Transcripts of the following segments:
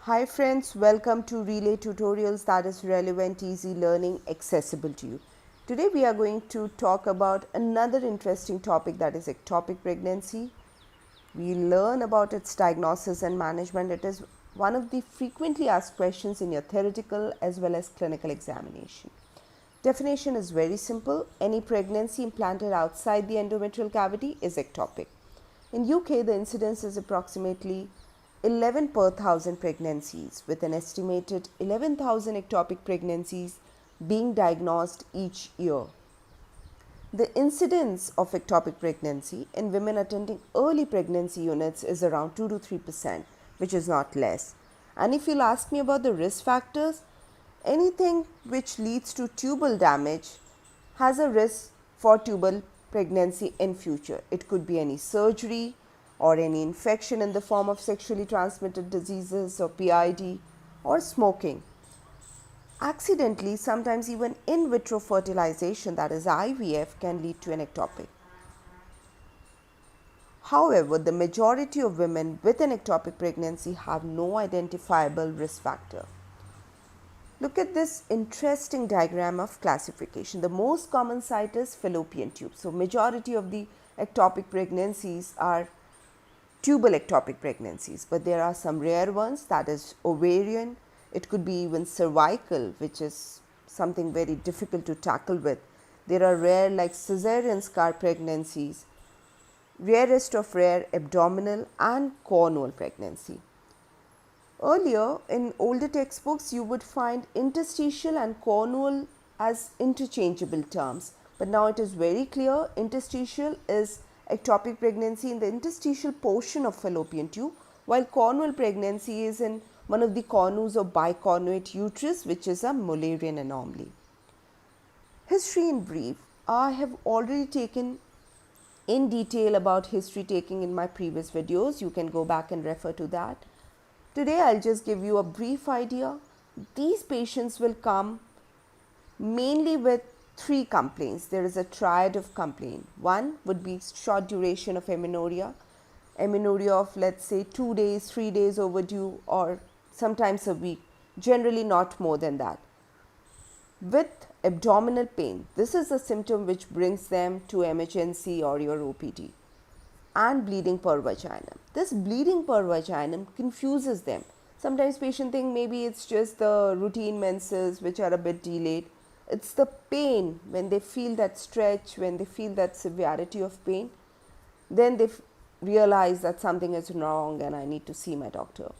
Hi friends, welcome to Relay Tutorials that is relevant, easy learning, accessible to you. Today we are going to talk about another interesting topic, that is ectopic pregnancy. We learn about its diagnosis and management. It is one of the frequently asked questions in your theoretical as well as clinical examination. Definition is very simple. Any pregnancy implanted outside the endometrial cavity is ectopic. In UK, the incidence is approximately 11 per thousand pregnancies, with an estimated 11,000 ectopic pregnancies being diagnosed each year. The incidence of ectopic pregnancy in women attending early pregnancy units is around 2 to 3%, which is not less. And if you'll ask me about the risk factors, anything which leads to tubal damage has a risk for tubal pregnancy in future. It could be any surgery or any infection in the form of sexually transmitted diseases or PID or smoking. Accidentally, sometimes even in vitro fertilization, that is IVF, can lead to an ectopic. However, the majority of women with an ectopic pregnancy have no identifiable risk factor. Look at this interesting diagram of classification. The most common site is fallopian tube. So, majority of the ectopic pregnancies are tubal ectopic pregnancies, but there are some rare ones, that is ovarian. It could be even cervical, which is something very difficult to tackle with. There are rare like cesarean scar pregnancies, rarest of rare abdominal and cornual pregnancy. Earlier in older textbooks you would find interstitial and cornual as interchangeable terms, but now it is very clear interstitial is ectopic pregnancy in the interstitial portion of fallopian tube, while cornual pregnancy is in one of the cornues of bicornuate uterus, which is a Mullerian anomaly. History in brief. I have already taken in detail about history taking in my previous videos. You can go back and refer to that. Today I'll just give you a brief idea. These patients will come mainly with three complaints. There is a triad of complaint. One would be short duration of amenorrhea of let's say 2 days, 3 days overdue, or sometimes a week, generally not more than that. With abdominal pain, this is a symptom which brings them to emergency or your OPD. And bleeding per vaginum. This bleeding per vaginum confuses them. Sometimes patients think maybe it's just the routine menses which are a bit delayed. It's the pain when they feel that stretch, when they feel that severity of pain, then they realize that something is wrong and I need to see my doctor.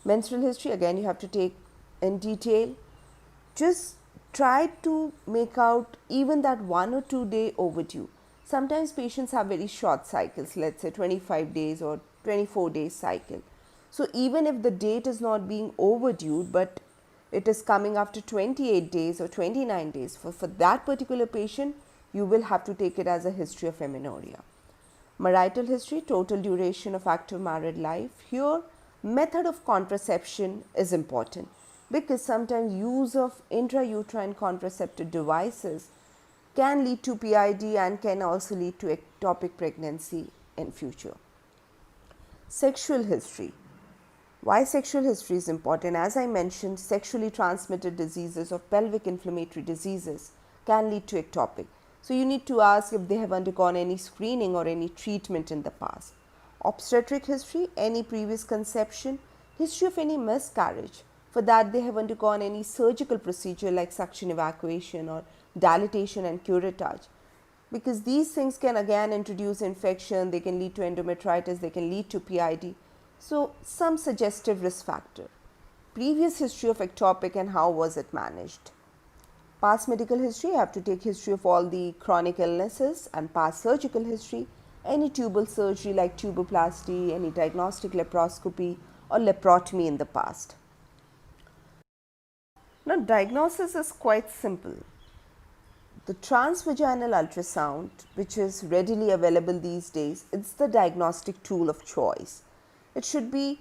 Menstrual history, again you have to take in detail. Just try to make out even that 1 or 2 day overdue. Sometimes patients have very short cycles, let's say 25 days or 24 days cycle. So even if the date is not being overdue, but it is coming after 28 days or 29 days, for that particular patient, you will have to take it as a history of amenorrhea. Marital history, total duration of active married life. Here, method of contraception is important because sometimes use of intrauterine contraceptive devices can lead to PID and can also lead to ectopic pregnancy in future. Sexual history. Why sexual history is important? As I mentioned, sexually transmitted diseases or pelvic inflammatory diseases can lead to ectopic. So you need to ask if they have undergone any screening or any treatment in the past. Obstetric history, any previous conception, history of any miscarriage. For that they have undergone any surgical procedure like suction evacuation or dilatation and curettage, because these things can again introduce infection, they can lead to endometritis, they can lead to PID. So some suggestive risk factor. Previous history of ectopic and how was it managed. Past medical history, you have to take history of all the chronic illnesses, and past surgical history, any tubal surgery like tuboplasty, any diagnostic laparoscopy or laparotomy in the past. Now diagnosis is quite simple. The transvaginal ultrasound, which is readily available these days, it's the diagnostic tool of choice. It should be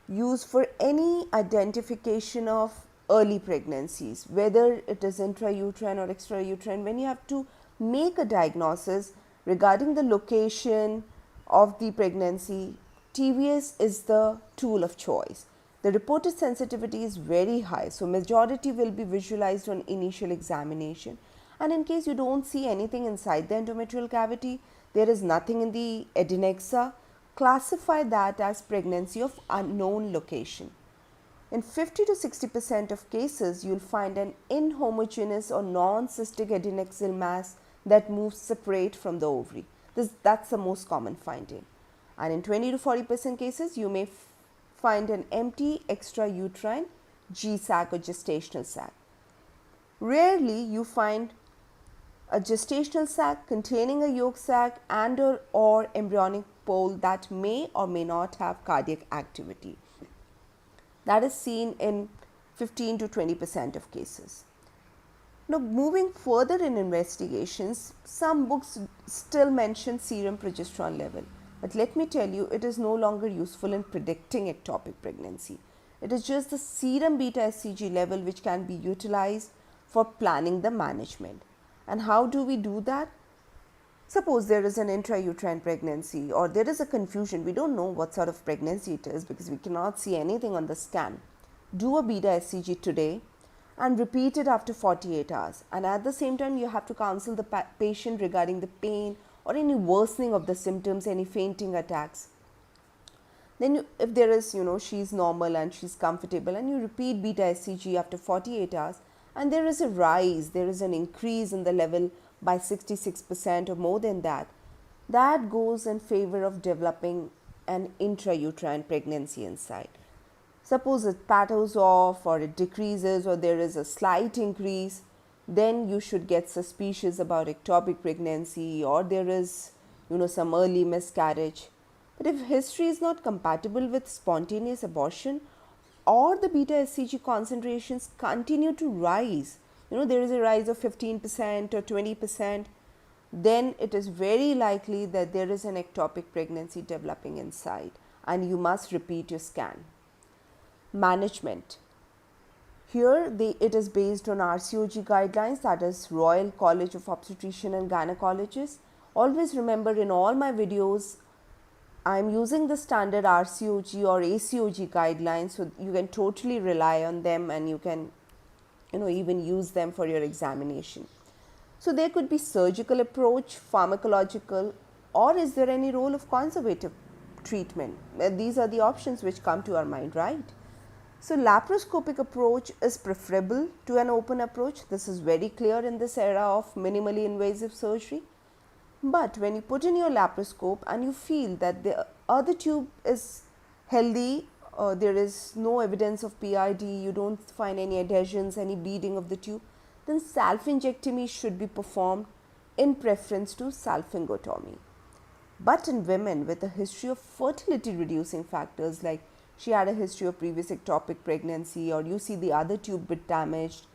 used for any identification of early pregnancies, whether it is intrauterine or extrauterine. When you have to make a diagnosis regarding the location of the pregnancy, TVS is the tool of choice. The reported sensitivity is very high, so majority will be visualized on initial examination. And in case you don't see anything inside the endometrial cavity, there is nothing in the adnexa, classify that as pregnancy of unknown location. In 50 to 60% of cases, you'll find an inhomogeneous or non-cystic adnexal mass that moves separate from the ovary. That's the most common finding. And in 20 to 40% cases, you may find an empty extrauterine G-sac or gestational sac. Rarely you find a gestational sac containing a yolk sac and or embryonic pole that may or may not have cardiac activity. That is seen in 15 to 20% of cases. Now, moving further in investigations, some books still mention serum progesterone level. But let me tell you, it is no longer useful in predicting ectopic pregnancy. It is just the serum beta HCG level which can be utilized for planning the management. And how do we do that? Suppose there is an intrauterine pregnancy or there is a confusion. We don't know what sort of pregnancy it is because we cannot see anything on the scan. Do a beta HCG today and repeat it after 48 hours. And at the same time, you have to counsel the patient regarding the pain or any worsening of the symptoms, any fainting attacks. Then if there is, she's normal and she's comfortable and you repeat beta HCG after 48 hours and there is a rise, there is an increase in the level by 66% or more than that, that goes in favor of developing an intrauterine pregnancy inside. Suppose it plateaus off or it decreases or there is a slight increase, then you should get suspicious about ectopic pregnancy or there is, some early miscarriage. But if history is not compatible with spontaneous abortion or the beta HCG concentrations continue to rise, there is a rise of 15% or 20%, then it is very likely that there is an ectopic pregnancy developing inside and you must repeat your scan. Management. Here it is based on RCOG guidelines, that is Royal College of Obstetrician and Gynecologists. Always remember, in all my videos I am using the standard RCOG or ACOG guidelines, so you can totally rely on them and you can even use them for your examination. So there could be surgical approach, pharmacological, or is there any role of conservative treatment? These are the options which come to our mind, right? So laparoscopic approach is preferable to an open approach. This is very clear in this era of minimally invasive surgery. But when you put in your laparoscope and you feel that the other tube is healthy, there is no evidence of PID, you don't find any adhesions, any bleeding of the tube, then salpingectomy should be performed in preference to salpingotomy. But in women with a history of fertility reducing factors, like she had a history of previous ectopic pregnancy or you see the other tube bit damaged,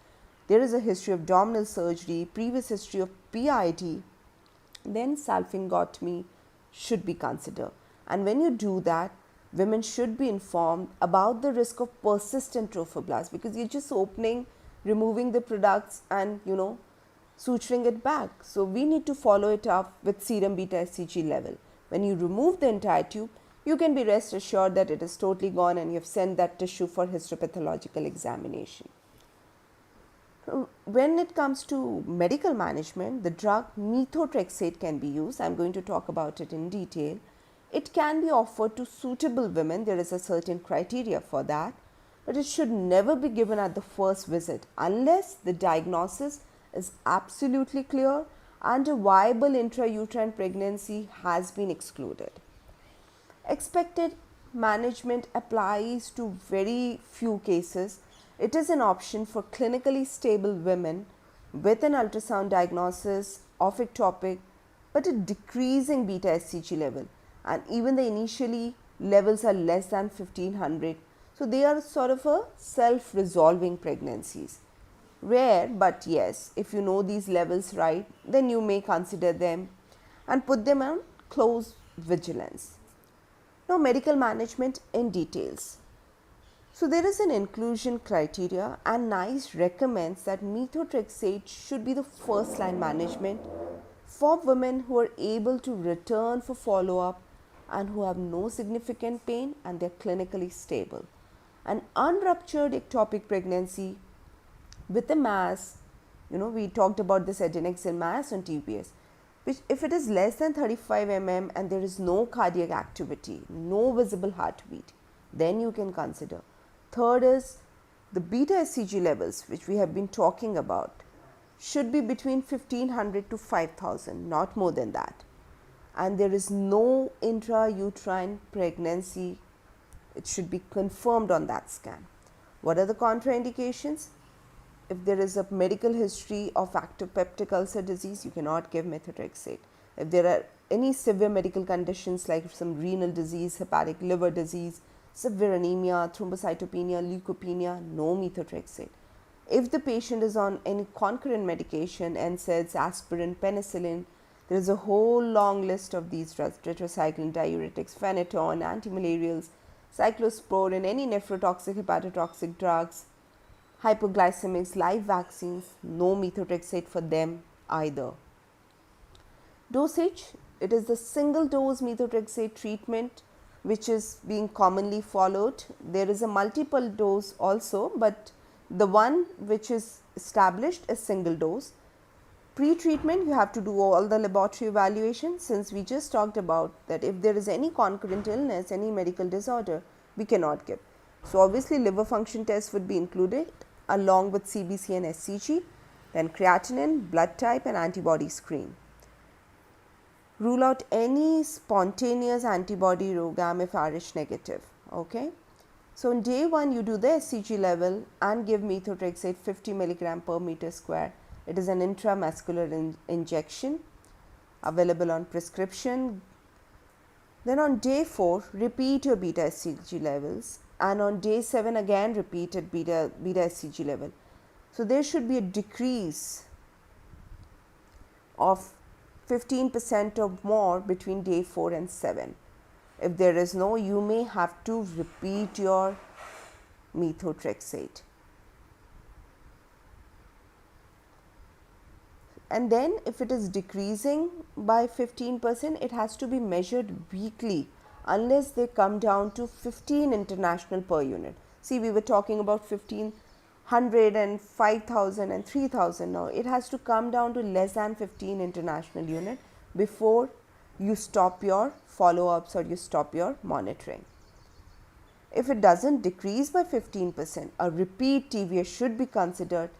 there is a history of abdominal surgery, previous history of PID, then salpingotomy should be considered. And when you do that, women should be informed about the risk of persistent trophoblast, because you're just opening, removing the products and suturing it back. So we need to follow it up with serum beta HCG level. When you remove the entire tube, you can be rest assured that it is totally gone and you have sent that tissue for histopathological examination. When it comes to medical management, the drug methotrexate can be used. I'm going to talk about it in detail. It can be offered to suitable women. There is a certain criteria for that, but it should never be given at the first visit unless the diagnosis is absolutely clear and a viable intrauterine pregnancy has been excluded. Expected management applies to very few cases. It is an option for clinically stable women with an ultrasound diagnosis of ectopic but a decreasing beta HCG level, and even the initially levels are less than 1500. So they are sort of a self-resolving pregnancies. Rare, but yes, if you know these levels right, then you may consider them and put them on close vigilance. Now, medical management in details. So there is an inclusion criteria, and NICE recommends that methotrexate should be the first line management for women who are able to return for follow-up and who have no significant pain and they're clinically stable. An unruptured ectopic pregnancy with a mass, we talked about this adnexal mass on TBS, which if it is less than 35 mm and there is no cardiac activity, no visible heartbeat, then you can consider. Third is the beta HCG levels, which we have been talking about, should be between 1500 to 5000, not more than that. And there is no intrauterine pregnancy, it should be confirmed on that scan. What are the contraindications? If there is a medical history of active peptic ulcer disease, you cannot give methotrexate. If there are any severe medical conditions like some renal disease, hepatic liver disease, severe anemia, thrombocytopenia, leukopenia, no methotrexate. If the patient is on any concurrent medication, NSAIDs, aspirin, penicillin, there is a whole long list of these drugs, tetracycline, diuretics, phenytoin, antimalarials, cyclosporin, any nephrotoxic, hepatotoxic drugs, hypoglycemics, live vaccines, no methotrexate for them either. Dosage, it is the single dose methotrexate treatment which is being commonly followed. There is a multiple dose also, but the one which is established is single dose. Pre-treatment, you have to do all the laboratory evaluation, since we just talked about that if there is any concurrent illness, any medical disorder, we cannot give. So obviously liver function test would be included along with CBC and SCG, then creatinine, blood type and antibody screen. Rule out any spontaneous antibody ROGAM if Rh negative. Okay. So on day 1 you do the SCG level and give methotrexate 50 milligram per meter square. It is an intramuscular injection available on prescription. Then on day 4 repeat your beta HCG levels, and on day 7 again repeated beta HCG level. So there should be a decrease of 15% or more between day 4 and 7. If there is no, you may have to repeat your methotrexate. And then if it is decreasing by 15%, it has to be measured weekly unless they come down to 15 international per unit. See, we were talking about 1500 and 5000 and 3000. Now it has to come down to less than 15 international unit before you stop your follow-ups or you stop your monitoring. If it doesn't decrease by 15%, a repeat TVS should be considered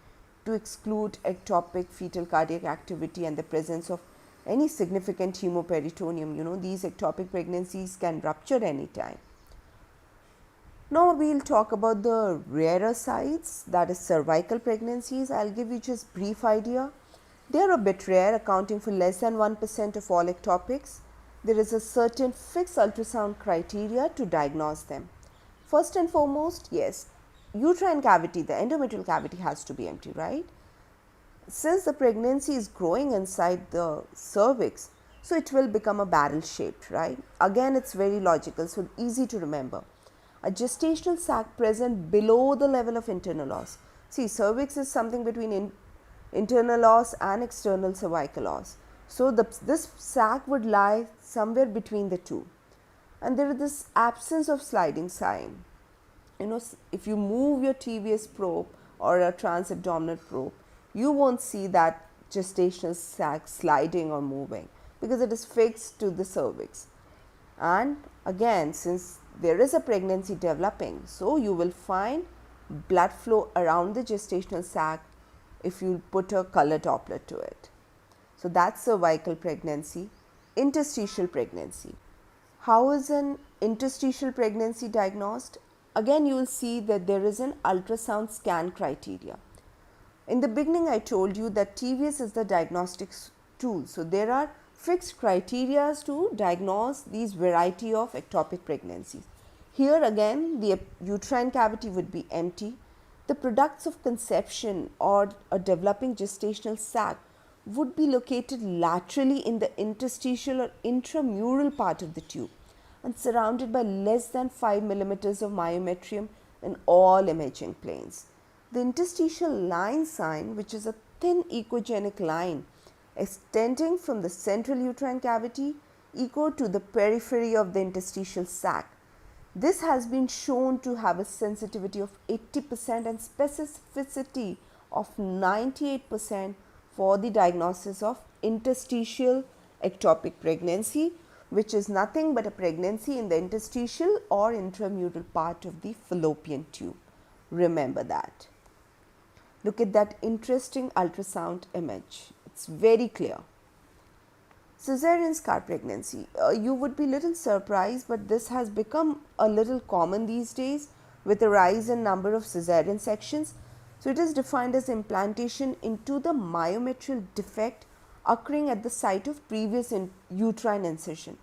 to exclude ectopic fetal cardiac activity and the presence of any significant hemoperitoneum. These ectopic pregnancies can rupture anytime. Now we'll talk about the rarer sites, that is cervical pregnancies. I'll give you just brief idea. They are a bit rare, accounting for less than 1% of all ectopics. There is a certain fixed ultrasound criteria to diagnose them. First and foremost, yes, uterine cavity, the endometrial cavity has to be empty, right? Since the pregnancy is growing inside the cervix, so it will become a barrel shaped, right? Again, it's very logical, so easy to remember. A gestational sac present below the level of internal os. See, cervix is something between internal os and external cervical os. So this sac would lie somewhere between the two. And there is this absence of sliding sign. If you move your TVS probe or a transabdominal probe, you won't see that gestational sac sliding or moving because it is fixed to the cervix. And again, since there is a pregnancy developing, so you will find blood flow around the gestational sac if you put a color Doppler to it. So that's cervical pregnancy. Interstitial pregnancy. How is an interstitial pregnancy diagnosed? Again, you will see that there is an ultrasound scan criteria. In the beginning, I told you that TVS is the diagnostic tool. So there are fixed criteria to diagnose these variety of ectopic pregnancies. Here again, the uterine cavity would be empty. The products of conception or a developing gestational sac would be located laterally in the interstitial or intramural part of the tube and surrounded by less than 5 millimeters of myometrium in all imaging planes. The interstitial line sign, which is a thin echogenic line extending from the central uterine cavity, echo to the periphery of the interstitial sac. This has been shown to have a sensitivity of 80% and specificity of 98% for the diagnosis of interstitial ectopic pregnancy, which is nothing but a pregnancy in the interstitial or intramural part of the fallopian tube. Remember that. Look at that interesting ultrasound image. It's very clear. Cesarean scar pregnancy. You would be little surprised, but this has become a little common these days with a rise in number of cesarean sections. So it is defined as implantation into the myometrial defect occurring at the site of previous uterine incision.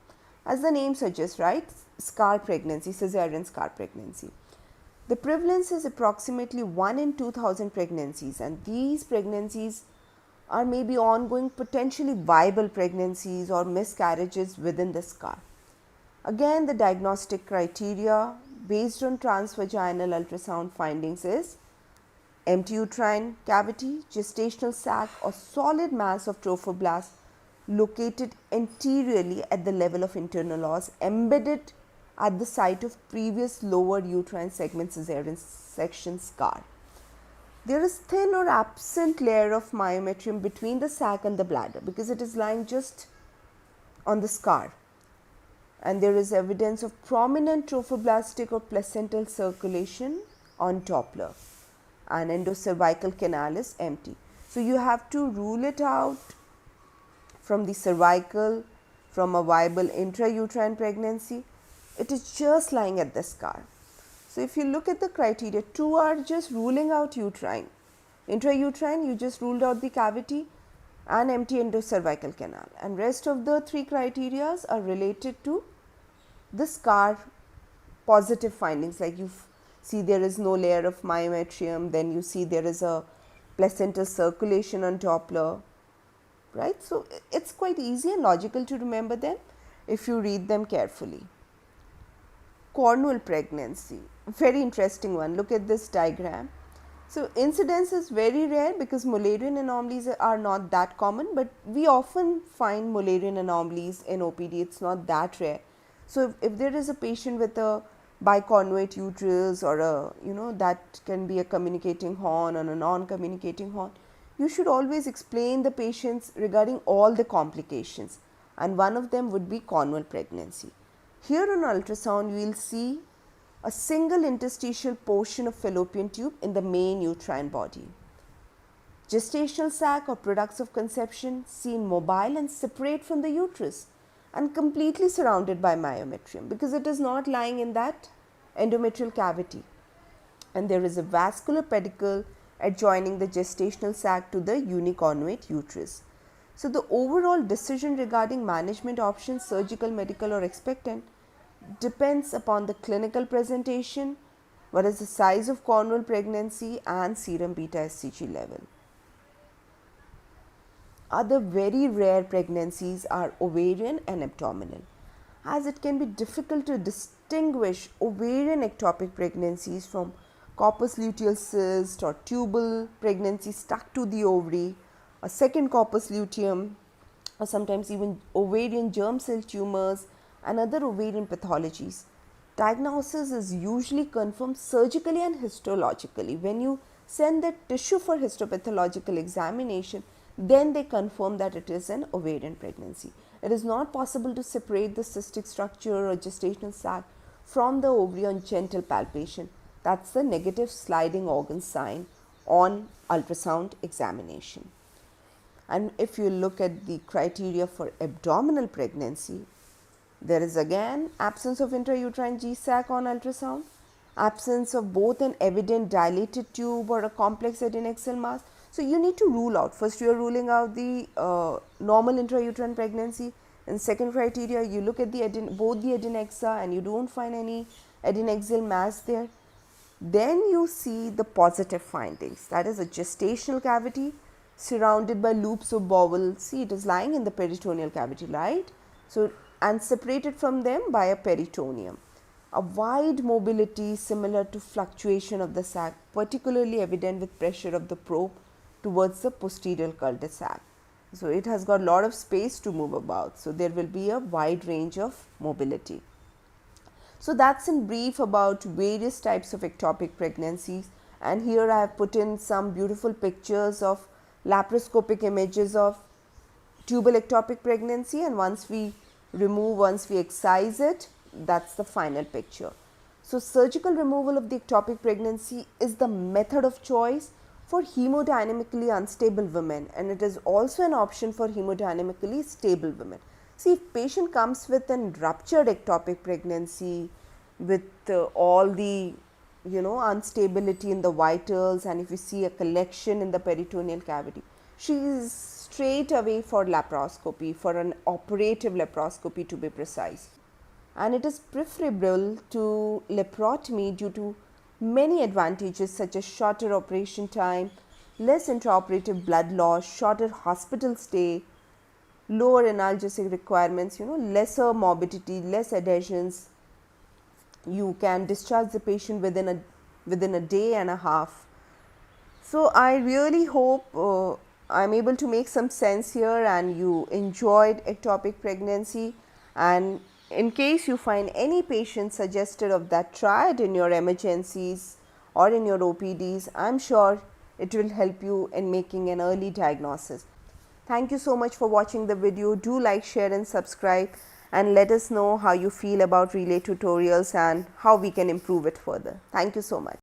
As the name suggests, right? Scar pregnancy, cesarean scar pregnancy. The prevalence is approximately 1 in 2000 pregnancies, and these pregnancies are maybe ongoing potentially viable pregnancies or miscarriages within the scar. Again, the diagnostic criteria based on transvaginal ultrasound findings is empty uterine cavity, gestational sac or solid mass of trophoblast located anteriorly at the level of internal os embedded at the site of previous lower uterine segment cesarean section scar. There is thin or absent layer of myometrium between the sac and the bladder because it is lying just on the scar, and there is evidence of prominent trophoblastic or placental circulation on Doppler, and endocervical canal is empty. So you have to rule it out from the cervical, from a viable intrauterine pregnancy. It is just lying at the scar. So if you look at the criteria, 2 are just ruling out uterine. Intrauterine, you just ruled out the cavity and empty endocervical canal, and rest of the 3 criteria are related to the scar positive findings, like you see there is no layer of myometrium, then you see there is a placental circulation on Doppler, right. So it's quite easy and logical to remember them if you read them carefully. Cornual pregnancy, very interesting one. Look at this diagram. So incidence is very rare because Mullerian anomalies are not that common, but we often find Mullerian anomalies in OPD. It's not that rare. So if there is a patient with a bicornuate uterus or a that can be a communicating horn or a non-communicating horn, you should always explain the patients regarding all the complications, and one of them would be cornual pregnancy. Here on ultrasound, you will see a single interstitial portion of fallopian tube in the main uterine body. Gestational sac or products of conception seen mobile and separate from the uterus and completely surrounded by myometrium because it is not lying in that endometrial cavity. And there is a vascular pedicle adjoining the gestational sac to the unicornuate uterus. So the overall decision regarding management options, surgical, medical or expectant, depends upon the clinical presentation, what is the size of cornual pregnancy and serum beta HCG level. Other very rare pregnancies are ovarian and abdominal, as it can be difficult to distinguish ovarian ectopic pregnancies from corpus luteal cyst or tubal pregnancy stuck to the ovary, a second corpus luteum, or sometimes even ovarian germ cell tumors and other ovarian pathologies. Diagnosis is usually confirmed surgically and histologically. When you send the tissue for histopathological examination, then they confirm that it is an ovarian pregnancy. It is not possible to separate the cystic structure or gestational sac from the ovary on gentle palpation. That's the negative sliding organ sign on ultrasound examination. And if you look at the criteria for abdominal pregnancy, there is again absence of intrauterine G-sac on ultrasound, absence of both an evident dilated tube or a complex adnexal mass. So you need to rule out. First you are ruling out the normal intrauterine pregnancy, and second criteria you look at the both the adnexa and you don't find any adnexal mass there. Then you see the positive findings, that is a gestational cavity surrounded by loops of bowel. See, it is lying in the peritoneal cavity, right? So and separated from them by a peritoneum. A wide mobility similar to fluctuation of the sac, particularly evident with pressure of the probe towards the posterior cul-de-sac. So it has got a lot of space to move about. So there will be a wide range of mobility. So that's in brief about various types of ectopic pregnancies, and here I have put in some beautiful pictures of laparoscopic images of tubal ectopic pregnancy, and once we excise it, that's the final picture. So surgical removal of the ectopic pregnancy is the method of choice for hemodynamically unstable women, and it is also an option for hemodynamically stable women. See, if patient comes with an ruptured ectopic pregnancy with all the instability in the vitals, and if you see a collection in the peritoneal cavity, she is straight away for laparoscopy, for an operative laparoscopy to be precise. And it is preferable to laparotomy due to many advantages such as shorter operation time, less intraoperative blood loss, shorter hospital stay, lower analgesic requirements, lesser morbidity, less adhesions. You can discharge the patient within a day and a half. So I really hope I'm able to make some sense here and you enjoyed ectopic pregnancy. And in case you find any patient suggested of that, try it in your emergencies or in your OPDs. I'm sure it will help you in making an early diagnosis. Thank you so much for watching the video. Do like, share and subscribe, and let us know how you feel about relay tutorials and how we can improve it further. Thank you so much.